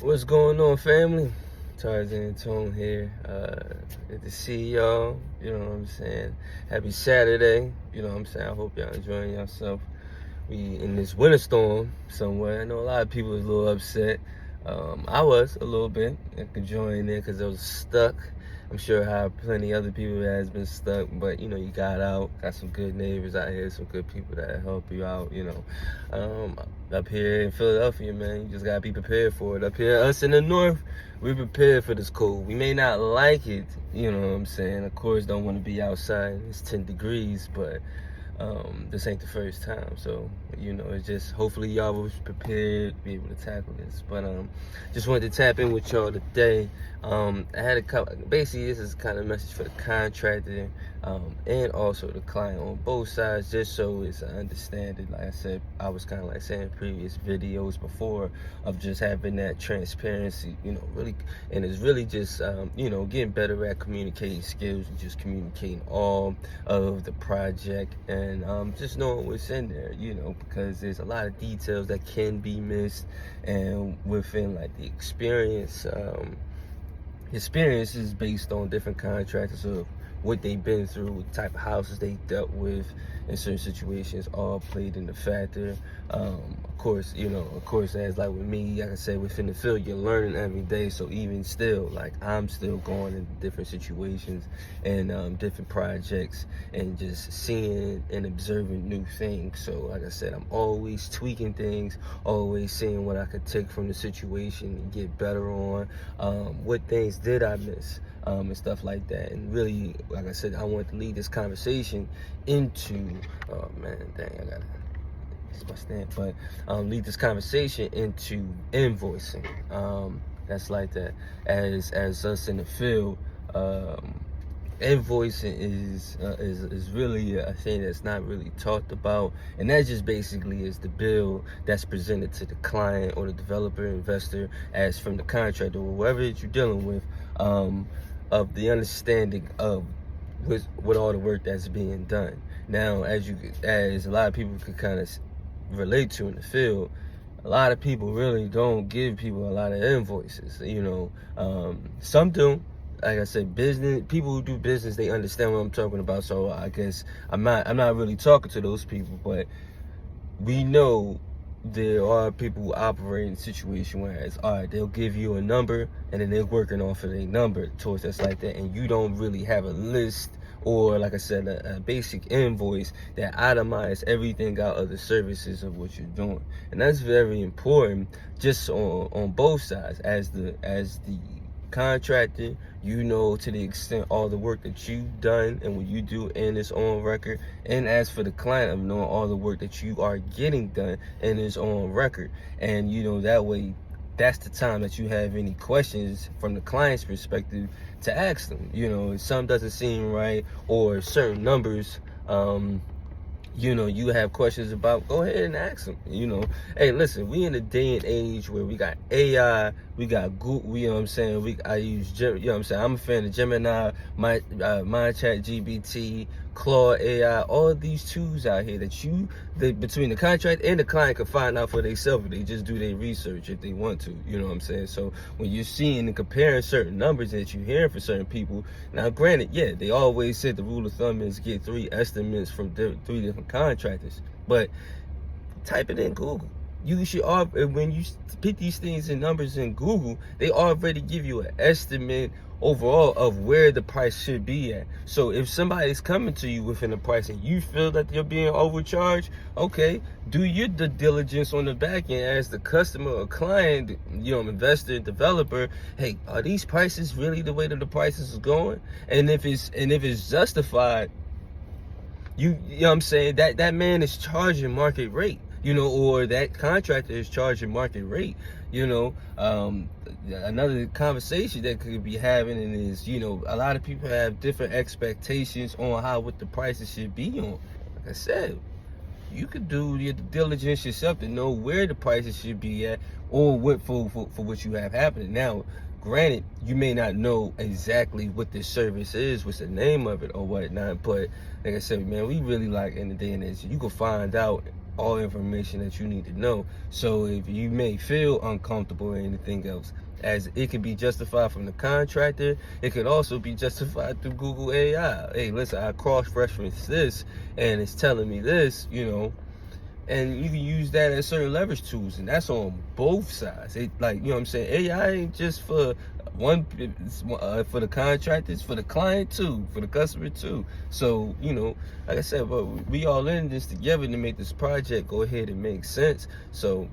What's going on, family? Tarzan Tone here. Good to see y'all. You know what I'm saying? Happy Saturday. You know what I'm saying? I hope y'all enjoying yourself. We in this winter storm somewhere. I know a lot of people was a little upset. I was a little bit. I could join in because I was stuck. I'm sure how plenty other people has been stuck, but you know, you got out, got some good neighbors out here, some good people that help you out, you know. Up here in Philadelphia, man, you just gotta be prepared for it. Up here, us in the north, we're prepared for this cold. We may not like it, you know what I'm saying? Of course, don't want to be outside. It's 10 degrees, but this ain't the first time, so you know, it's just hopefully y'all was prepared to be able to tackle this. But just wanted to tap in with y'all today. I had a couple, basically this is kind of a message for the contractor and also the client on both sides, just so it's understanding. Like I said, I was kind of like saying in previous videos before, of just having that transparency, you know, really, and it's really just you know, getting better at communicating skills and just communicating all of the project, and just knowing what's in there, you know, because there's a lot of details that can be missed, and within like the experience is based on different contractors of what they've been through, what type of houses they dealt with in certain situations, all played in the factor. Of course, you know, of course, as like with me, like I said, within the field, you're learning every day. So even still, like I'm still going in different situations and different projects and just seeing and observing new things. So like I said, I'm always tweaking things, always seeing what I could take from the situation and get better on. What things did I miss? And stuff like that. And really, like I said, I want to lead this conversation into, oh man, dang, I gotta, it's my stand, but lead this conversation into invoicing. That's like that. As us in the field, invoicing is really a thing that's not really talked about, and that just basically is the bill that's presented to the client or the developer, investor, as from the contractor or whoever that you're dealing with, of the understanding of with all the work that's being done. Now, as a lot of people can kind of relate to in the field, a lot of people really don't give people a lot of invoices. You know, some do. Like I said, business people who do business, they understand what I'm talking about. So I guess I'm not really talking to those people, but we know there are people who operate in a situation where it's all right, they'll give you a number and then they're working off of a number towards us like that, and you don't really have a list or, like I said, a basic invoice that itemizes everything out of the services of what you're doing. And that's very important, just on both sides. As the contractor, you know, to the extent all the work that you've done and what you do and it's on record, and as for the client, of knowing all the work that you are getting done and is on record. And you know, that way, that's the time that you have any questions from the client's perspective to ask them. You know, if something doesn't seem right or certain numbers, you know, you have questions about, go ahead and ask them. You know, hey, listen, we in a day and age where we got AI, we got Google, you know what I'm saying? I use Gem, you know what I'm saying? I'm a fan of Gemini, my Chat GBT, Claude AI, all of these tools out here that between the contract and the client can find out for themselves if they just do their research if they want to, you know what I'm saying? So when you're seeing and comparing certain numbers that you're hearing for certain people, now granted, yeah, they always said the rule of thumb is get 3 estimates from 3 different contractors, but type it in Google. You should, when you put these things in numbers in Google, they already give you an estimate overall of where the price should be at. So if somebody's coming to you within a price and you feel that you're being overcharged, okay, do your due diligence on the back end as the customer or client, you know, investor, developer. Hey, are these prices really the way that the prices is going? And if it's justified, you know what I'm saying, that man is charging market rate, you know, or that contractor is charging market rate, you know. Another conversation that could be having is, you know, a lot of people have different expectations on what the prices should be on. Like I said, you could do your diligence yourself to know where the prices should be at, or what for what you have happening. Now, granted, you may not know exactly what this service is, what's the name of it or whatnot, but like I said, man, we really, like, in the day and age, you can find out all information that you need to know. So if you may feel uncomfortable or anything else, as it could be justified from the contractor, it could also be justified through Google AI. Hey, listen, I cross-reference this, and it's telling me this, and you can use that as certain leverage tools, and that's on both sides. Like, you know what I'm saying? AI ain't just for for the contractors, for the client too, for the customer too. So, like I said, but we all in this together to make this project go ahead and make sense. So,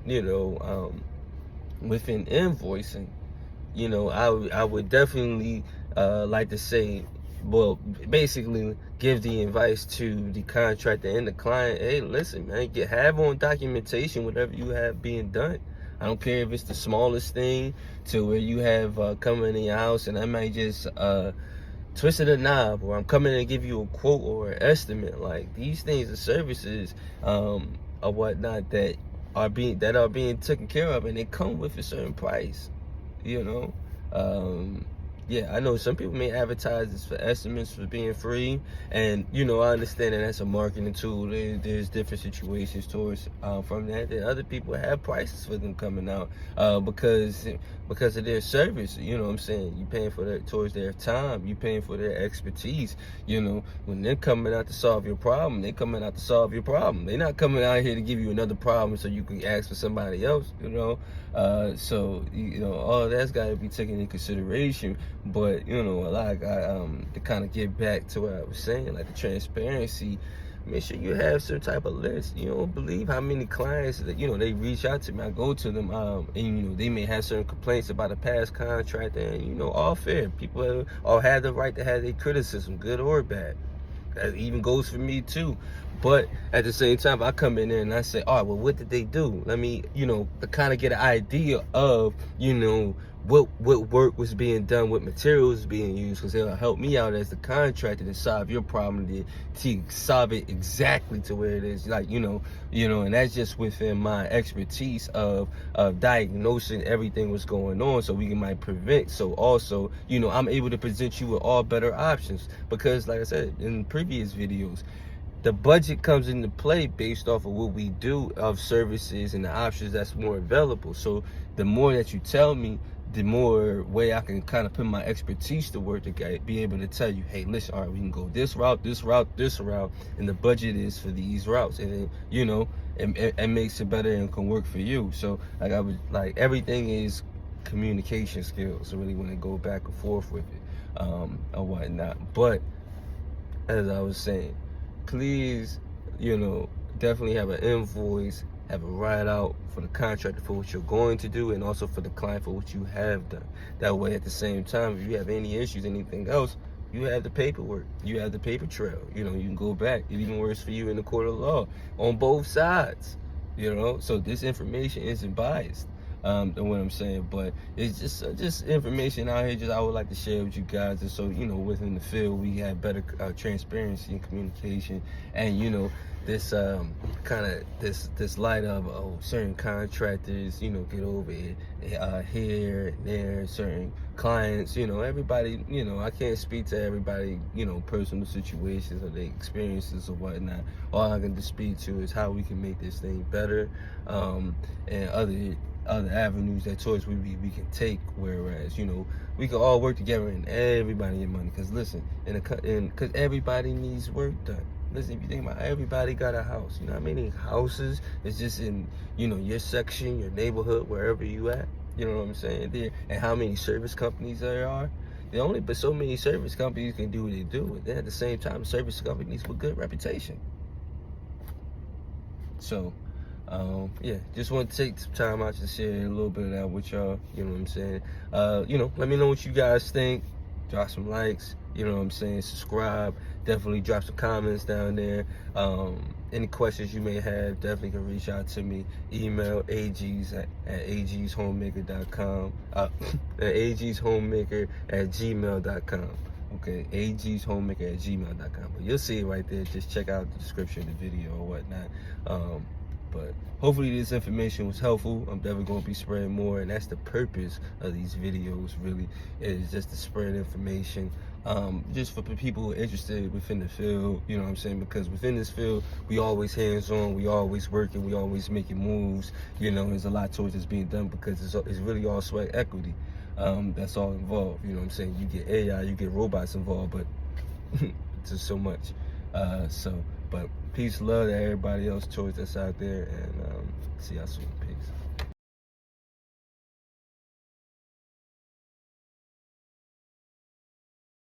within invoicing, I would definitely like to say, well, basically give the advice to the contractor and the client. Hey, listen, man, have on documentation whatever you have being done. I don't care if it's the smallest thing to where you have coming in your house and I might just twisted a knob, or I'm coming to give you a quote or an estimate. Like, these things are services or whatnot that are being taken care of, and they come with a certain price. Yeah, I know some people may advertise this for estimates for being free, and I understand that that's a marketing tool. There's different situations towards from that. Then other people have prices for them coming out because of their service. You know what I'm saying? You paying for that towards their time. You paying for their expertise. When they're coming out to solve your problem, they coming out to solve your problem. They're not coming out here to give you another problem so you can ask for somebody else. So all that's got to be taken into consideration. But to kind of get back to what I was saying, like the transparency, make sure you have some type of list. You don't believe how many clients that they reach out to me. I go to them, and they may have certain complaints about a past contract, and all fair. People all have the right to have their criticism, good or bad. That even goes for me too. But at the same time, I come in there and I say, all right, well, what did they do? Let me, to kind of get an idea of, what work was being done, what materials being used, because it'll help me out as the contractor to solve your problem, to solve it exactly to where it is. Like, and that's just within my expertise of diagnosing everything was going on, so we might prevent. So also, I'm able to present you with all better options, because like I said in previous videos, the budget comes into play based off of what we do of services and the options that's more available. So the more that you tell me, the more way I can kind of put my expertise to work to be able to tell you, hey, listen, all right, we can go this route, and the budget is for these routes, and then, it makes it better and can work for you. So everything is communication skills. So really want to go back and forth with it, or whatnot. But as I was saying, please, definitely have an invoice, have a write-out for the contractor for what you're going to do, and also for the client for what you have done. That way, at the same time, if you have any issues, anything else, you have the paperwork, you have the paper trail. You can go back. It even works for you in the court of law on both sides. So this information isn't biased. What I'm saying, but it's just information out here. I would like to share with you guys, and so within the field we have better transparency and communication, and this kind of this light of certain contractors get over it here and there, certain clients, everybody, I can't speak to everybody, personal situations or their experiences or whatnot. All I can just speak to is how we can make this thing better, and other avenues that towards we can take, whereas we can all work together and everybody get money. Because listen, because everybody needs work done. Listen, if you think about it, everybody got a house. You know how many houses is just in your section, your neighborhood, wherever you at? You know what I'm saying? There, and how many service companies there are. But so many service companies can do what they do, and then at the same time, service companies with good reputation. So yeah, just want to take some time out to share a little bit of that with y'all. You know what I'm saying? Let me know what you guys think. Drop some likes. You know what I'm saying? Subscribe. Definitely drop some comments down there. Any questions you may have, definitely can reach out to me. Email ags at agshomemaker.com. agshomemaker@gmail.com. Okay, agshomemaker@gmail.com. But you'll see it right there. Just check out the description of the video or whatnot. But hopefully this information was helpful. I'm definitely going to be spreading more, and that's the purpose of these videos, really, is just to spread information, just for people who are interested within the field, you know what I'm saying? Because within this field, we always hands-on, we always working, we always making moves, you know. There's a lot towards this being done because it's really all sweat equity. That's all involved, you know what I'm saying? You get AI, you get robots involved, but just so much. But peace, love to everybody else, choice that's out there, and see y'all soon. Peace.